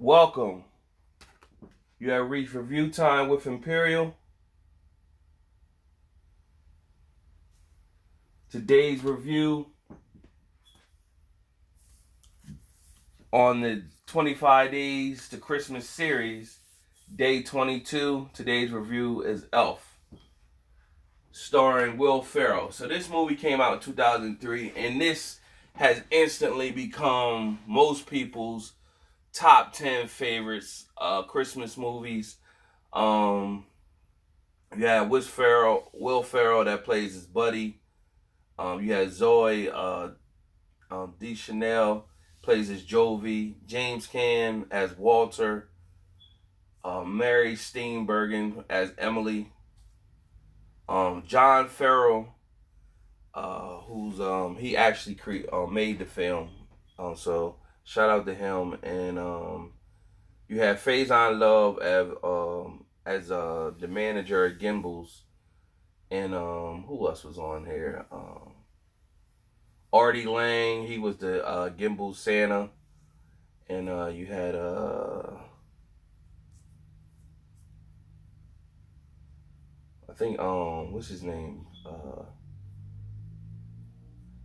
Welcome. You have reached review time with Imperial. Today's review on the 25 Days to Christmas series, day 22. Today's review is Elf, starring Will Ferrell. So this movie came out in 2003, and this has instantly become most people's top 10 favorites Christmas movies. You have Will Ferrell that plays his buddy. You had Zoe Deschanel plays as Jovi, James Caan as Walter, Mary Steenburgen as Emily, John Farrell, who's he actually made the film, so shout out to him. And you have Faison Love as the manager at Gimbels, and who else was on here? Artie Lang, he was the Gimbal Santa. And you had I think what's his name?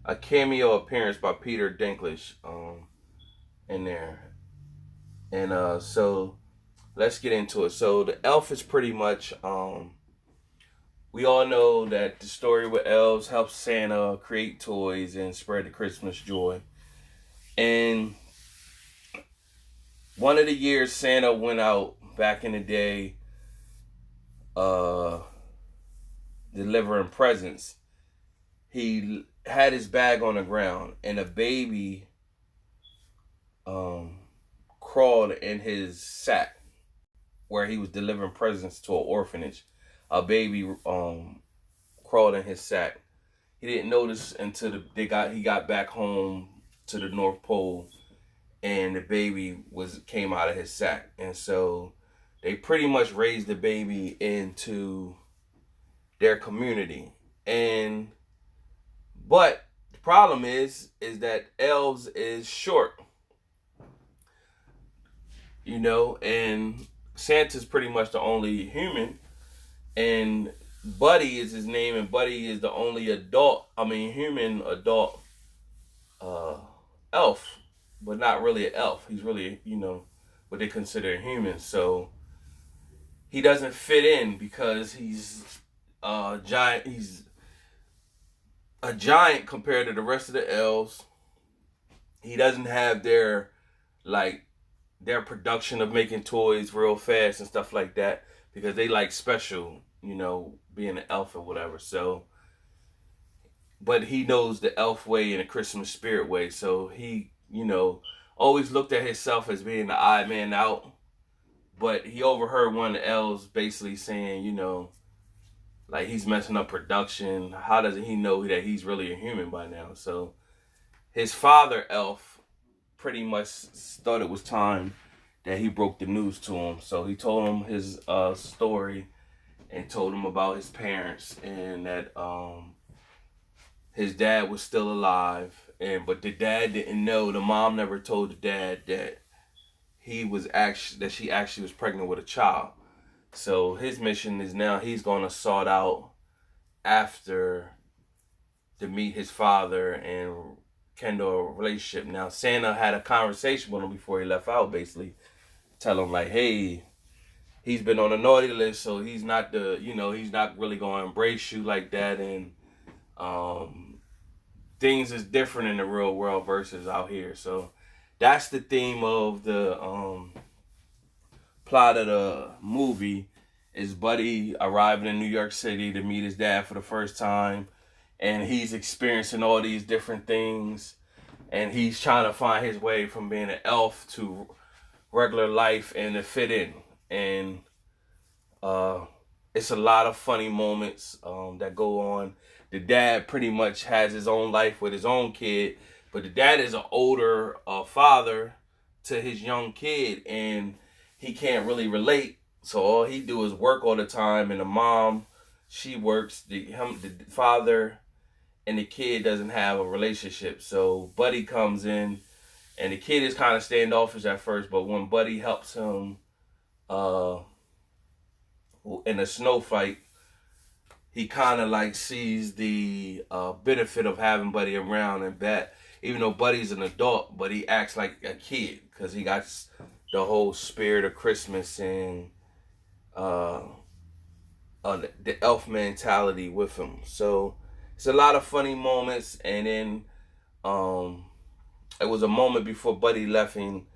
A cameo appearance by Peter Dinklage in there. And so let's get into it. So the elf is pretty much we all know that the story with elves helps Santa create toys and spread the Christmas joy. And one of the years Santa went out back in the day delivering presents, he had his bag on the ground and a baby crawled in his sack where he was delivering presents to an orphanage. A baby crawled in his sack. He didn't notice until he got back home to the North Pole, and the baby came out of his sack. And so they pretty much raised the baby into their community. But the problem is that elves is short, and Santa's pretty much the only human. And Buddy is his name, and Buddy is the only human adult elf, but not really an elf. He's really, what they consider a human. So he doesn't fit in because he's giant. He's a giant compared to the rest of the elves. He doesn't have their production of making toys real fast and stuff like that, because they like special, being an elf or whatever. So, but he knows the elf way and the Christmas spirit way. So he, always looked at himself as being the odd man out. But he overheard one of the elves basically saying, he's messing up production. How doesn't he know that he's really a human by now? So his father elf pretty much thought it was time that he broke the news to him. So he told him his story and told him about his parents, and that his dad was still alive. But the dad didn't know. The mom never told the dad that she actually was pregnant with a child. So his mission is now he's gonna sort out after to meet his father and kindle a relationship. Now Santa had a conversation with him before he left out, basically tell him hey, he's been on a naughty list, so he's not he's not really gonna embrace you like that, and things is different in the real world versus out here. So that's the theme of the plot of the movie, is Buddy arriving in New York City to meet his dad for the first time, and he's experiencing all these different things, and he's trying to find his way from being an elf to regular life and to fit in. And it's a lot of funny moments that go on. The dad pretty much has his own life with his own kid, but the dad is an older father to his young kid, and he can't really relate. So all he do is work all the time, and the mom, she works. The father and the kid doesn't have a relationship. So Buddy comes in And the kid is kind of standoffish at first, but when Buddy helps him in a snow fight, he kind of like sees the benefit of having Buddy around, and that even though Buddy's an adult, but he acts like a kid because he got the whole spirit of Christmas and the elf mentality with him. So it's a lot of funny moments, and then it was a moment before Buddy left and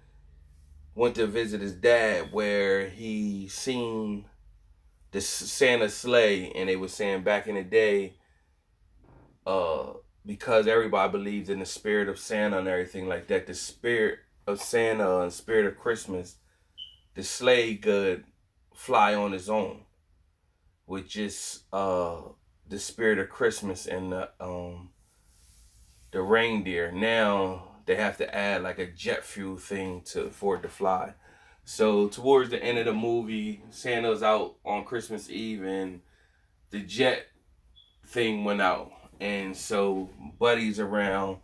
went to visit his dad where he seen the Santa sleigh, and they were saying back in the day, because everybody believes in the spirit of Santa and everything like that, the spirit of Santa and spirit of Christmas, the sleigh could fly on its own, which is the spirit of Christmas and the reindeer. Now they have to add like a jet fuel thing for it to fly. So towards the end of the movie, Santa's out on Christmas Eve and the jet thing went out. And so Buddy's around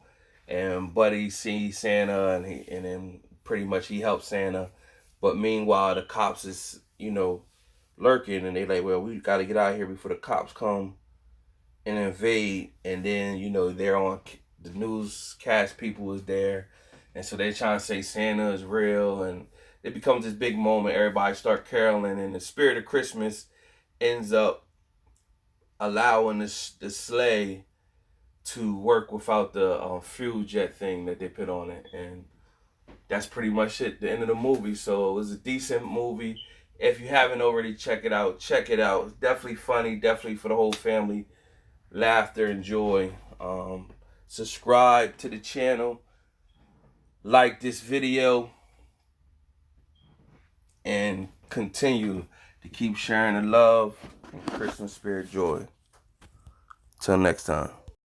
and Buddy sees Santa and then pretty much he helps Santa. But meanwhile, the cops is, lurking, and they like, well, we got to get out of here before the cops come and invade. And then, they're on the newscast, people is there. And so they're trying to say Santa is real, and it becomes this big moment. Everybody start caroling, and the spirit of Christmas ends up allowing the sleigh to work without the fuel jet thing that they put on it. And that's pretty much it, the end of the movie. So it was a decent movie. If you haven't already, check it out. Check it out. It's definitely funny, definitely for the whole family. Laughter and joy. Subscribe to the channel. Like this video. And continue to keep sharing the love and Christmas spirit joy. Till next time.